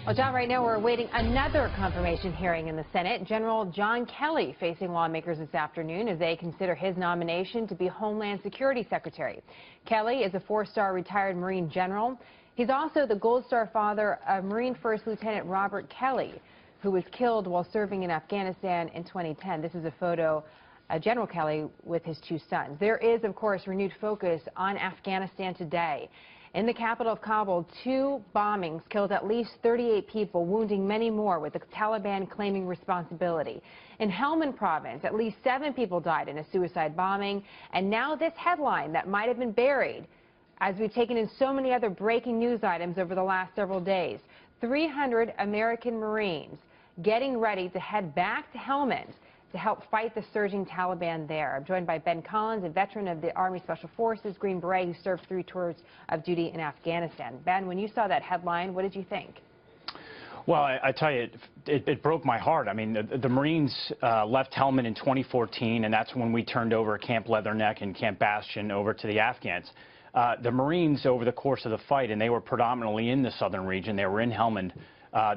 Well, John, right now we're awaiting another confirmation hearing in the Senate. General John Kelly facing lawmakers this afternoon as they consider his nomination to be Homeland Security Secretary. Kelly is a four-star retired Marine general. He's also the Gold Star father of Marine First Lieutenant Robert Kelly, who was killed while serving in Afghanistan in 2010. This is a photo of General Kelly with his two sons. There is, of course, renewed focus on Afghanistan today. In the capital of Kabul, two bombings killed at least 38 people, wounding many more, with the Taliban claiming responsibility. In Helmand province, at least 7 people died in a suicide bombing. And now this headline that might have been buried, as we've taken in so many other breaking news items over the last several days. 300 American Marines getting ready to head back to Helmand to help fight the surging Taliban there. I'm joined by Ben Collins, a veteran of the Army Special Forces, Green Beret, who served 3 tours of duty in Afghanistan. Ben, when you saw that headline, what did you think? Well, I tell you, it broke my heart. I mean, the Marines left Helmand in 2014, and that's when we turned over Camp Leatherneck and Camp Bastion over to the Afghans. The Marines, over the course of the fight, and they were predominantly in the southern region, they were in Helmand,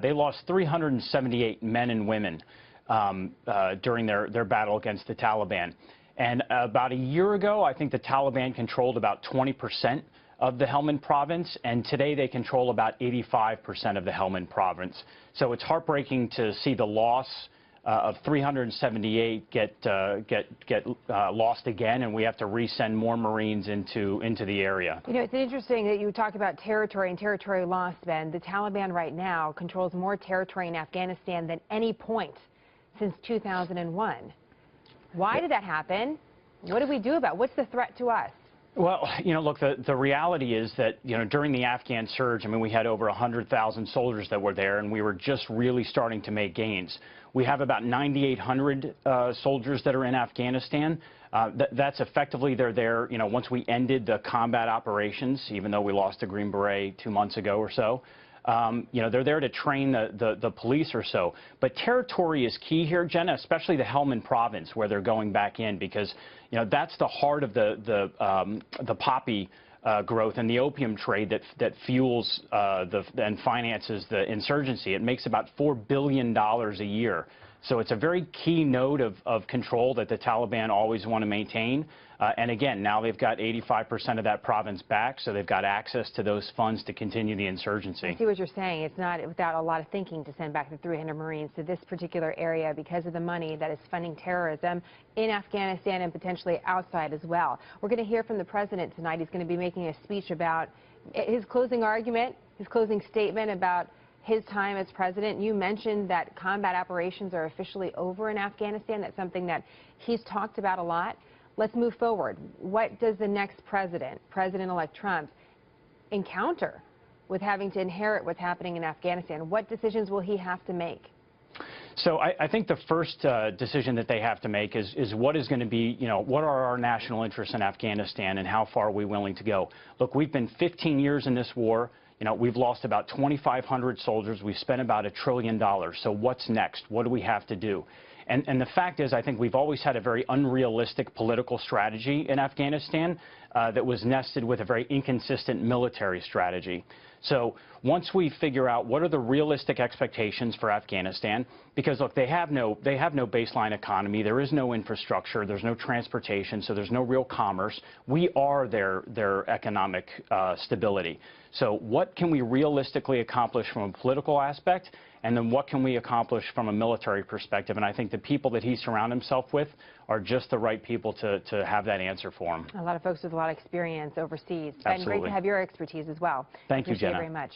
they lost 378 men and women during their battle against the Taliban. And about a year ago, I think the Taliban controlled about 20% of the Helmand province, and today they control about 85% of the Helmand province. So it's heartbreaking to see the loss of 378 get lost again, and we have to resend more Marines into the area. You know, it's interesting that you talk about territory and territory loss, Ben. The Taliban right now controls more territory in Afghanistan than any point since 2001. Why did that happen? What do we do about it? What's the threat to us? Well, you know, look, the reality is that, you know, during the Afghan surge, I mean, we had over 100,000 soldiers that were there, and we were just really starting to make gains. We have about 9,800 soldiers that are in Afghanistan. That's effectively, they're there, you know, once we ended the combat operations, even though we lost a Green Beret 2 months ago or so. You know, they're there to train the police or so. But territory is key here, Jenna, especially the Helmand province where they're going back in, because, you know, that's the heart of the poppy growth and the opium trade that fuels and finances the insurgency. It makes about $4 billion a year. So it's a very key node of control that the Taliban always want to maintain. And again, now they've got 85% of that province back, so they've got access to those funds to continue the insurgency. I see what you're saying. It's not without a lot of thinking to send back the 300 Marines to this particular area because of the money that is funding terrorism in Afghanistan and potentially outside as well. We're going to hear from the president tonight. He's going to be making a speech about his closing argument, his closing statement about his time as president. You mentioned that combat operations are officially over in Afghanistan. That's something that he's talked about a lot. Let's move forward. What does the next president, President-elect Trump, encounter with having to inherit what's happening in Afghanistan? What decisions will he have to make? So I think the first decision that they have to make is what is going to be, you know, what are our national interests in Afghanistan and how far are we willing to go? Look, we've been 15 years in this war. You know, we've lost about 2,500 soldiers. We've spent about $1 trillion. So what's next? What do we have to do? And the fact is, I think we've always had a very unrealistic political strategy in Afghanistan that was nested with a very inconsistent military strategy. So once we figure out what are the realistic expectations for Afghanistan, because look, they have no baseline economy, there is no infrastructure, there's no transportation, so there's no real commerce. We are their economic stability. So what can we realistically accomplish from a political aspect, and then what can we accomplish from a military perspective? And I think the people that he surrounds himself with are just the right people to have that answer for him. A lot of folks with a lot of experience overseas. Absolutely. Ben, great to have your expertise as well. Thank you, Jenna. Appreciate it very much.